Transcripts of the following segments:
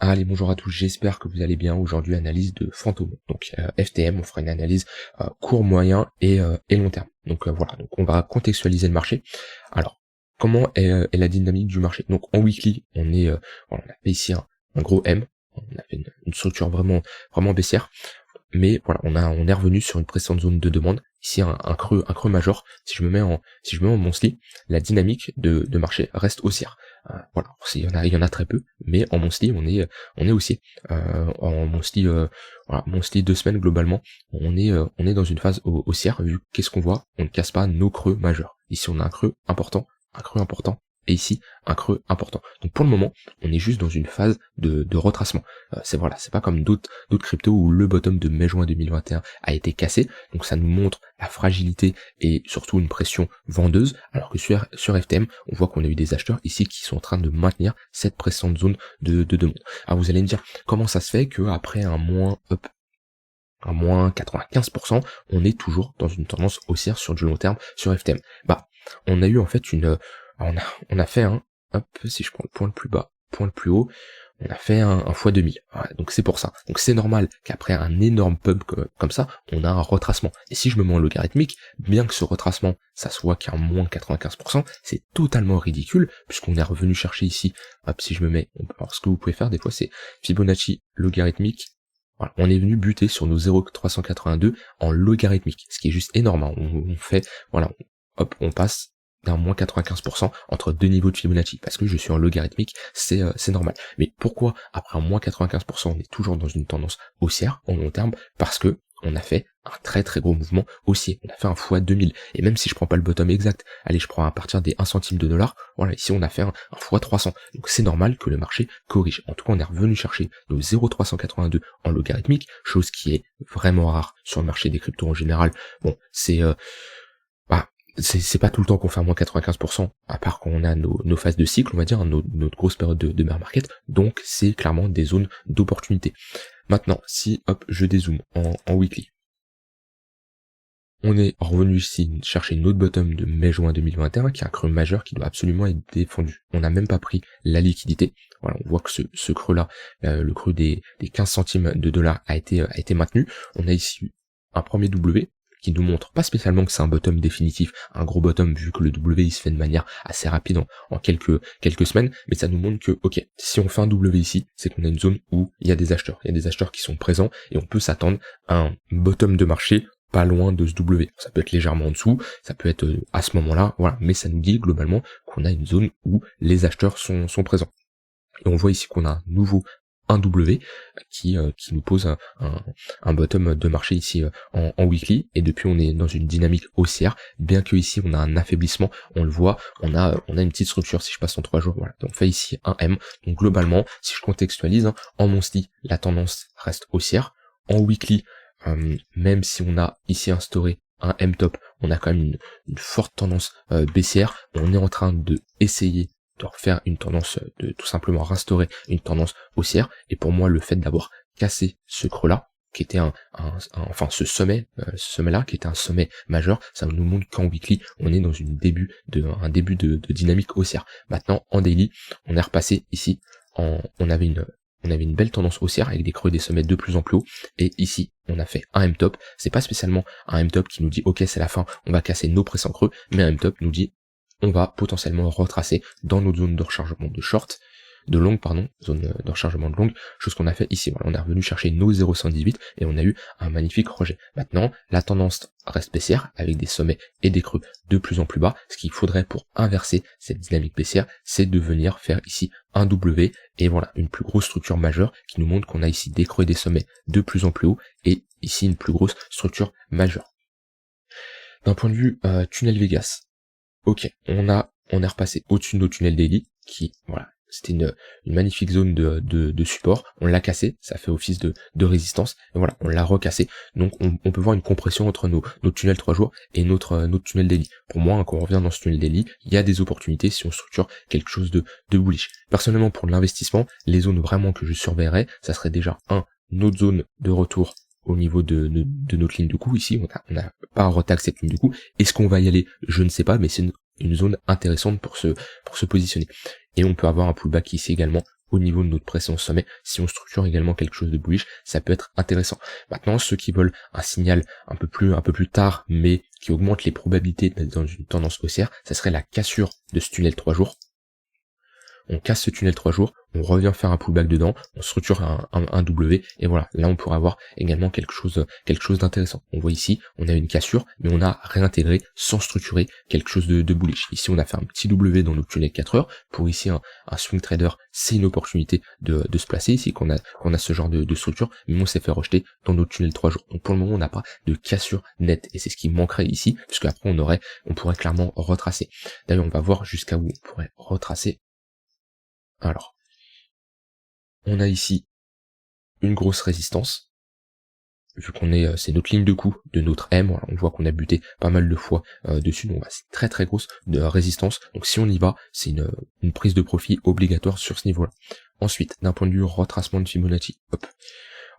Allez, bonjour à tous, j'espère que vous allez bien. Aujourd'hui, analyse de fantômes. Donc FTM, on fera une analyse court, moyen et long terme. Donc voilà, donc on va contextualiser le marché. Alors, comment est la dynamique du marché? Donc en weekly, voilà, on a fait ici un gros M, on a fait une structure vraiment baissière, mais voilà, on est revenu sur une précédente zone de demande. Ici un creux majeur. Si je me mets en monthly, la dynamique de marché reste haussière. Voilà, il y en a très peu, mais en monthly on est haussier. En monthly, voilà, monthly 2 semaines globalement, on est dans une phase haussière. Vu qu'est-ce qu'on voit, on ne casse pas nos creux majeurs. Ici on a un creux important, et ici un creux important. Donc pour le moment, on est juste dans une phase de retracement. C'est pas comme d'autres cryptos où le bottom de mai-juin 2021 a été cassé. Donc ça nous montre la fragilité et surtout une pression vendeuse, alors que sur FTM, on voit qu'on a eu des acheteurs ici qui sont en train de maintenir cette pressante zone de demande. Alors vous allez me dire, comment ça se fait qu'après un moins 95%, on est toujours dans une tendance haussière sur du long terme sur FTM? On a eu en fait on a fait si je prends le point le plus bas, point le plus haut, on a fait un x2000. Voilà, donc c'est pour ça. Donc c'est normal qu'après un énorme pump comme ça, on a un retracement. Et si je me mets en logarithmique, bien que ce retracement, ça soit qu'un moins 95%, c'est totalement ridicule, puisqu'on est revenu chercher ici, si je me mets, alors ce que vous pouvez faire des fois, c'est Fibonacci logarithmique. Voilà, on est venu buter sur nos 0,382 en logarithmique, ce qui est juste énorme. On fait, voilà, on passe d'un moins 95% entre deux niveaux de Fibonacci, parce que je suis en logarithmique, c'est normal. Mais pourquoi après un moins 95% on est toujours dans une tendance haussière en long terme? Parce que on a fait un très très gros mouvement haussier, on a fait un x2000, et même si je prends pas le bottom exact, allez, je prends à partir des 1 centime de dollar, voilà, ici on a fait un x300, donc c'est normal que le marché corrige. En tout cas, on est revenu chercher nos 0,382 en logarithmique, chose qui est vraiment rare sur le marché des cryptos en général. Bon, c'est pas tout le temps qu'on fait un moins 95%, à part quand on a nos phases de cycle, on va dire, notre grosse période de bear market, donc c'est clairement des zones d'opportunité. Maintenant, si je dézoome en weekly, on est revenu ici chercher une autre bottom de mai-juin 2021, qui est un creux majeur qui doit absolument être défendu. On n'a même pas pris la liquidité. Voilà, on voit que ce creux-là, le creux des 15 centimes de dollars a été maintenu. On a ici un premier W, qui nous montre pas spécialement que c'est un bottom définitif, un gros bottom, vu que le W il se fait de manière assez rapide en quelques semaines, mais ça nous montre que, ok, si on fait un W ici, c'est qu'on a une zone où il y a des acheteurs qui sont présents, et on peut s'attendre à un bottom de marché pas loin de ce W. Ça peut être légèrement en dessous, ça peut être à ce moment-là, voilà, mais ça nous dit globalement qu'on a une zone où les acheteurs sont présents. Et on voit ici qu'on a un nouveau un W qui nous pose un bottom de marché ici en weekly, et depuis on est dans une dynamique haussière, bien que ici on a un affaiblissement, on le voit, on a une petite structure. Si je passe en 3 jours, voilà, donc on fait ici un M. Donc globalement, si je contextualise, en monthly la tendance reste haussière, en weekly, même si on a ici instauré un M-top, on a quand même une forte tendance baissière. On est en train de essayer de refaire une tendance, de tout simplement restaurer une tendance haussière, et pour moi le fait d'avoir cassé ce creux là, qui était ce sommet là, qui était un sommet majeur, ça nous montre qu'en weekly on est dans un début de dynamique haussière. Maintenant en daily, on est repassé ici, on avait une belle tendance haussière avec des creux des sommets de plus en plus haut, et ici on a fait un M-top. C'est pas spécialement un M-top qui nous dit ok c'est la fin, on va casser nos précédents creux, mais un M-top nous dit on va potentiellement retracer dans notre zone de rechargement de longue, zone de rechargement de longue, chose qu'on a fait ici. Voilà, on est revenu chercher nos 0,118 et on a eu un magnifique rejet. Maintenant, la tendance reste baissière avec des sommets et des creux de plus en plus bas. Ce qu'il faudrait pour inverser cette dynamique baissière, c'est de venir faire ici un W, et voilà, une plus grosse structure majeure qui nous montre qu'on a ici des creux et des sommets de plus en plus haut, et ici une plus grosse structure majeure. D'un point de vue tunnel Vegas, ok, on est repassé au-dessus de nos tunnels daily, qui, voilà, c'était une magnifique zone de support, on l'a cassé, ça fait office de résistance, et voilà, on l'a recassé, donc on peut voir une compression entre nos tunnels 3 jours et notre tunnel daily. Pour moi, quand on revient dans ce tunnel daily, il y a des opportunités si on structure quelque chose de bullish. Personnellement, pour l'investissement, les zones vraiment que je surveillerais, ça serait déjà notre zone de retour au niveau de notre ligne de coup. Ici, on n'a pas retag cette ligne de coup. Est-ce qu'on va y aller? Je ne sais pas, mais c'est une zone intéressante pour se positionner. Et on peut avoir un pullback ici également au niveau de notre précédent sommet. Si on structure également quelque chose de bullish, ça peut être intéressant. Maintenant, ceux qui veulent un signal un peu plus tard, mais qui augmente les probabilités d'être dans une tendance haussière, ça serait la cassure de ce tunnel 3 jours. On casse ce tunnel 3 jours, on revient faire un pullback dedans, on structure un W, et voilà, là on pourra avoir également quelque chose d'intéressant. On voit ici, on a une cassure, mais on a réintégré sans structurer quelque chose de bullish. Ici on a fait un petit W dans notre tunnel 4 heures, pour ici un swing trader, c'est une opportunité de se placer, ici qu'on a ce genre de structure, mais on s'est fait rejeter dans notre tunnel 3 jours. Donc pour le moment on n'a pas de cassure nette, et c'est ce qui manquerait ici, puisque après on pourrait clairement retracer. D'ailleurs on va voir jusqu'à où on pourrait retracer. Alors, on a ici une grosse résistance, vu qu'on est, c'est notre ligne de coup de notre M, voilà, on voit qu'on a buté pas mal de fois dessus, donc c'est très très grosse de résistance, donc si on y va, c'est une prise de profit obligatoire sur ce niveau-là. Ensuite, d'un point de vue retracement de Fibonacci, hop,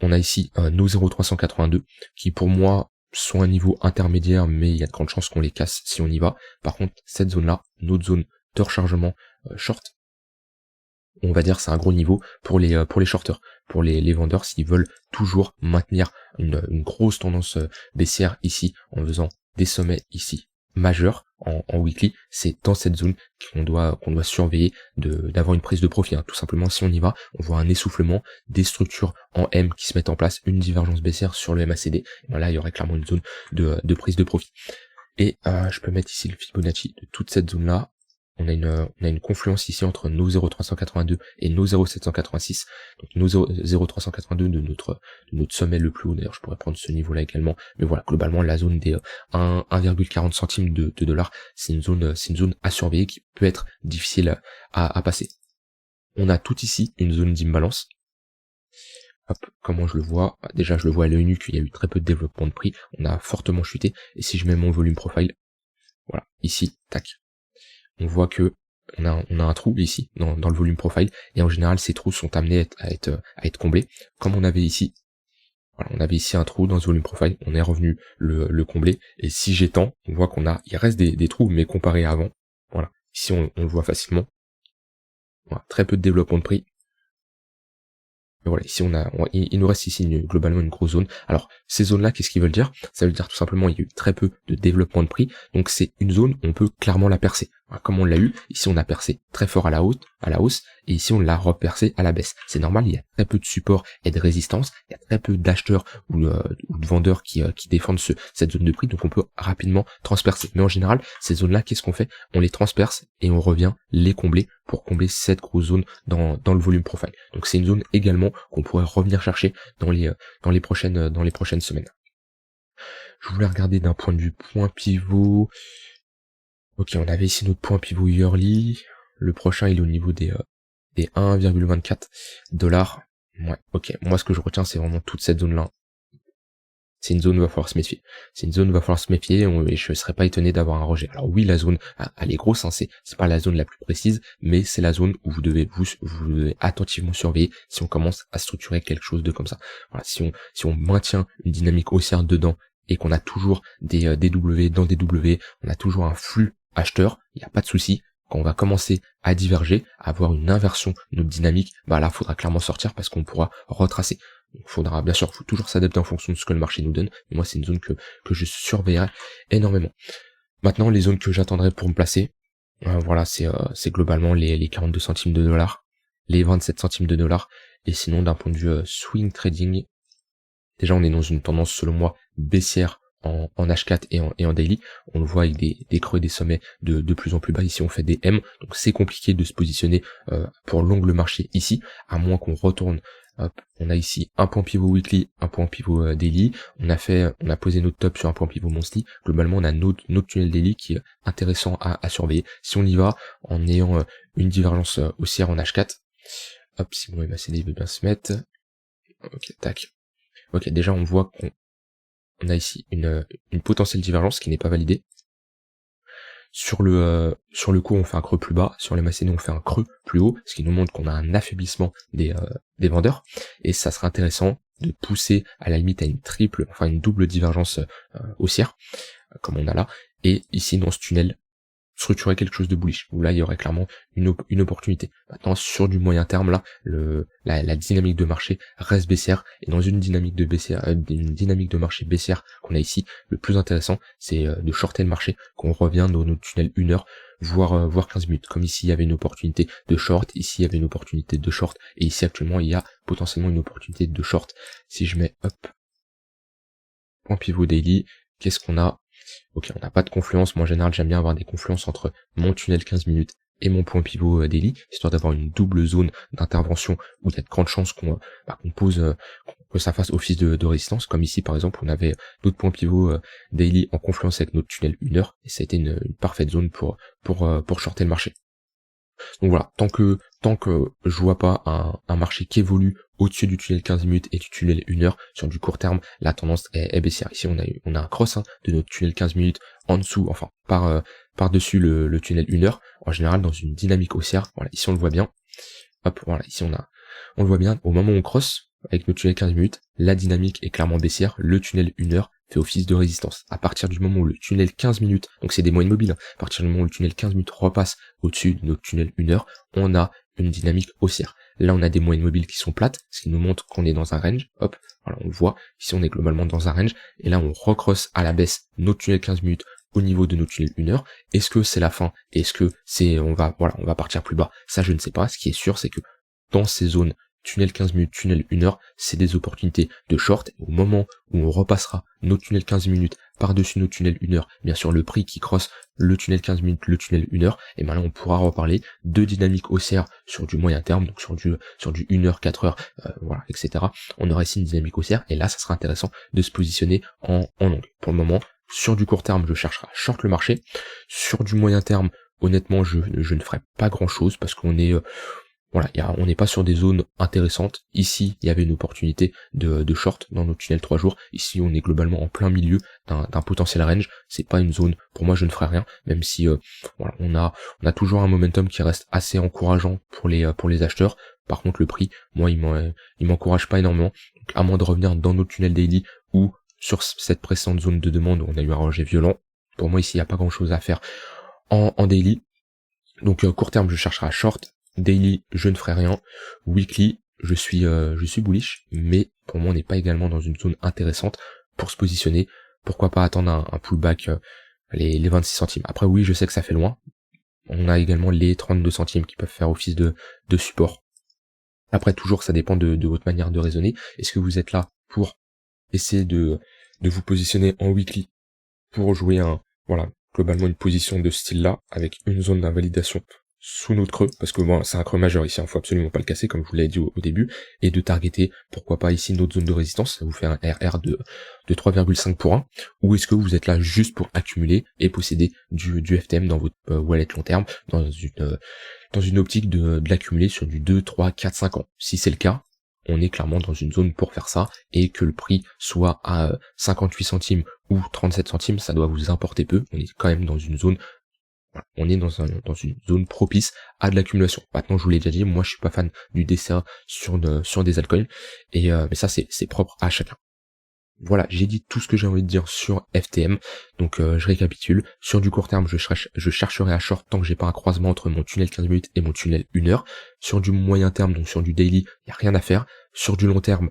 on a ici nos 0,382, qui pour moi sont un niveau intermédiaire, mais il y a de grandes chances qu'on les casse si on y va. Par contre, cette zone-là, notre zone de rechargement short, on va dire c'est un gros niveau pour les shorters, pour les vendeurs s'ils veulent toujours maintenir une grosse tendance baissière ici en faisant des sommets ici majeurs en weekly, c'est dans cette zone qu'on doit surveiller d'avoir une prise de profit, hein. Tout simplement si on y va, on voit un essoufflement, des structures en M qui se mettent en place, une divergence baissière sur le MACD, et ben là il y aurait clairement une zone de prise de profit. Et je peux mettre ici le Fibonacci de toute cette zone là. On a une confluence ici entre nos 0,382 et nos 0,786. Donc nos 0,382 de notre sommet le plus haut. D'ailleurs, je pourrais prendre ce niveau-là également. Mais voilà, globalement, la zone des 1,40 centimes de dollars, c'est une zone à surveiller qui peut être difficile à passer. On a tout ici une zone d'imbalance. Hop, comment je le vois? Déjà, je le vois à l'œil nu qu'il y a eu très peu de développement de prix. On a fortement chuté. Et si je mets mon volume profile, voilà, ici, tac. On voit que on a un trou ici dans le volume profile, et en général ces trous sont amenés à être comblés, comme on avait ici. Voilà, on avait ici un trou dans ce volume profile, on est revenu le combler, et si j'étends, on voit il reste des trous, mais comparé à avant, voilà, ici on le voit facilement. Voilà, très peu de développement de prix. Et voilà, ici il nous reste ici globalement une grosse zone. Alors ces zones-là, qu'est-ce qu'ils veulent dire? Ça veut dire tout simplement il y a eu très peu de développement de prix, donc c'est une zone où on peut clairement la percer. Voilà, comme on l'a eu, ici on a percé très fort à la hausse, et ici on l'a repercé à la baisse. C'est normal, il y a très peu de support et de résistance, il y a très peu d'acheteurs ou de vendeurs qui défendent cette zone de prix, donc on peut rapidement transpercer. Mais en général, ces zones-là, qu'est-ce qu'on fait? On les transperce et on revient les combler pour combler cette grosse zone dans le volume profile. Donc c'est une zone également qu'on pourrait revenir chercher dans les prochaines semaines. Je voulais regarder d'un point de vue point pivot. Ok, on avait ici notre point pivot yearly. Le prochain, il est au niveau des 1,24 $. Ouais, ok. Moi, ce que je retiens, c'est vraiment toute cette zone-là. C'est une zone où il va falloir se méfier. Et je serais pas étonné d'avoir un rejet. Alors oui, la zone, elle est grosse, hein, c'est pas la zone la plus précise, mais c'est la zone où vous devez attentivement surveiller si on commence à structurer quelque chose de comme ça. Voilà, si on maintient une dynamique haussière dedans et qu'on a toujours des W dans des W, on a toujours un flux acheteur, il n'y a pas de souci. Quand on va commencer à diverger, à avoir une inversion de notre dynamique, bah là, faudra clairement sortir parce qu'on pourra retracer. Donc faudra, bien sûr, faut toujours s'adapter en fonction de ce que le marché nous donne. Mais moi, c'est une zone que je surveillerai énormément. Maintenant, les zones que j'attendrai pour me placer, voilà, c'est globalement les 42 centimes de dollars, les 27 centimes de dollars. Et sinon, d'un point de vue swing trading, déjà, on est dans une tendance, selon moi, baissière en H4 et en daily. On le voit avec des creux et des sommets de plus en plus bas. Ici on fait des M, donc c'est compliqué de se positionner pour l'angle marché ici, à moins qu'on retourne. Hop, on a ici un point pivot weekly, un point pivot daily. On a posé notre top sur un point pivot monthly. Globalement, on a notre tunnel daily qui est intéressant à surveiller. Si on y va en ayant une divergence haussière en H4, hop, si mon MACD veut bien se mettre. Ok, tac. Ok, déjà on voit qu'on a ici une potentielle divergence qui n'est pas validée. Sur le coup, on fait un creux plus bas, sur les MACD on fait un creux plus haut, ce qui nous montre qu'on a un affaiblissement des vendeurs, et ça serait intéressant de pousser à la limite à une double divergence haussière, comme on a là, et ici dans ce tunnel, structurer quelque chose de bullish, où là il y aurait clairement une opportunité. Maintenant sur du moyen terme là, la dynamique de marché reste baissière, et dans une dynamique de baissière, une dynamique de marché baissière qu'on a ici, le plus intéressant c'est de shorter le marché, qu'on revient dans notre tunnel 1 heure, voire 15 minutes. Comme ici il y avait une opportunité de short, ici il y avait une opportunité de short, et ici actuellement il y a potentiellement une opportunité de short. Si je mets point pivot daily, qu'est-ce qu'on a? Ok, on n'a pas de confluence. Moi en général j'aime bien avoir des confluences entre mon tunnel 15 minutes et mon point pivot daily, histoire d'avoir une double zone d'intervention où il y a de grandes chances qu'on pose, que ça fasse office de résistance. Comme ici par exemple on avait d'autres points pivot daily en confluence avec notre tunnel 1 heure, et ça a été une parfaite zone pour shorter le marché. Donc voilà, tant que je vois pas un marché qui évolue au-dessus du tunnel 15 minutes et du tunnel 1 heure, sur du court terme, la tendance est baissière. Ici on a un cross de notre tunnel 15 minutes en dessous, enfin par-dessus le tunnel 1 heure, en général dans une dynamique haussière. Voilà, ici on le voit bien. Hop, voilà, ici on le voit bien, au moment où on cross avec notre tunnel 15 minutes, la dynamique est clairement baissière, le tunnel 1 heure fait office de résistance. À partir du moment où le tunnel 15 minutes, donc c'est des moyennes mobiles, à partir du moment où le tunnel 15 minutes repasse au-dessus de notre tunnel 1 heure, on a une dynamique haussière. Là on a des moyennes mobiles qui sont plates, ce qui nous montre qu'on est dans un range. Hop, voilà, on le voit, ici on est globalement dans un range, et là on recrosse à la baisse notre tunnel 15 minutes au niveau de notre tunnel 1 heure. Est-ce que c'est la fin? Est-ce que on va partir plus bas? Ça je ne sais pas. Ce qui est sûr, c'est que dans ces zones tunnel 15 minutes, tunnel 1 heure, c'est des opportunités de short. Au moment où on repassera notre tunnel 15 minutes par-dessus notre tunnel 1 heure, bien sûr le prix qui crosse le tunnel 15 minutes, le tunnel 1 heure, et bien là on pourra reparler de dynamique haussière sur du moyen terme, donc sur du 1 heure, 4 heures, voilà, etc. On aura ici une dynamique haussière, et là ça sera intéressant de se positionner en long. Pour le moment, sur du court terme, je chercherai à short le marché. Sur du moyen terme, honnêtement, je ne ferai pas grand chose, parce qu'on est voilà, on n'est pas sur des zones intéressantes. Ici, il y avait une opportunité de short dans notre tunnel 3 jours. Ici, on est globalement en plein milieu d'un potentiel range. C'est pas une zone, pour moi, je ne ferai rien, même si voilà, on a toujours un momentum qui reste assez encourageant pour les acheteurs. Par contre, le prix, moi, il m'encourage pas énormément. Donc, à moins de revenir dans notre tunnel daily ou sur cette précédente zone de demande où on a eu un rejet violent, pour moi, ici, il n'y a pas grand chose à faire en daily. Donc, court terme, je chercherai à short. Daily, je ne ferai rien. Weekly, je suis bullish, mais pour moi on n'est pas également dans une zone intéressante pour se positionner. Pourquoi pas attendre un pullback, les 26 centimes. Après oui, je sais que ça fait loin. On a également les 32 centimes qui peuvent faire office de support. Après toujours, ça dépend de votre manière de raisonner. Est-ce que vous êtes là pour essayer de vous positionner en weekly pour jouer globalement une position de ce style-là avec une zone d'invalidation sous notre creux, parce que bon, c'est un creux majeur ici, il faut absolument pas le casser, comme je vous l'avais dit au début, et de targeter, pourquoi pas ici notre zone de résistance, ça vous fait un RR de 3,5 pour 1, ou est-ce que vous êtes là juste pour accumuler et posséder du FTM dans votre wallet long terme, dans une optique de l'accumuler sur du 2, 3, 4, 5 ans. Si c'est le cas, on est clairement dans une zone pour faire ça, et que le prix soit à 58 centimes ou 37 centimes, ça doit vous importer peu. On est quand même dans une zone, on est dans une zone propice à de l'accumulation. Maintenant, je vous l'ai déjà dit, moi je suis pas fan du DCA sur des altcoins, mais ça c'est propre à chacun. Voilà, j'ai dit tout ce que j'ai envie de dire sur FTM, donc je récapitule. Sur du court terme, je chercherai à short tant que j'ai pas un croisement entre mon tunnel 15 minutes et mon tunnel 1 heure. Sur du moyen terme, donc sur du daily, il n'y a rien à faire. Sur du long terme,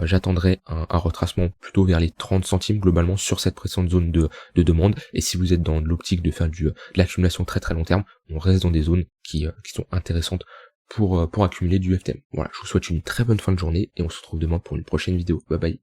j'attendrai un retracement plutôt vers les 30 centimes globalement sur cette précédente zone de demande. Et si vous êtes dans l'optique de faire de l'accumulation très très long terme, on reste dans des zones qui sont intéressantes pour accumuler du FTM. Voilà, je vous souhaite une très bonne fin de journée et on se retrouve demain pour une prochaine vidéo. Bye bye.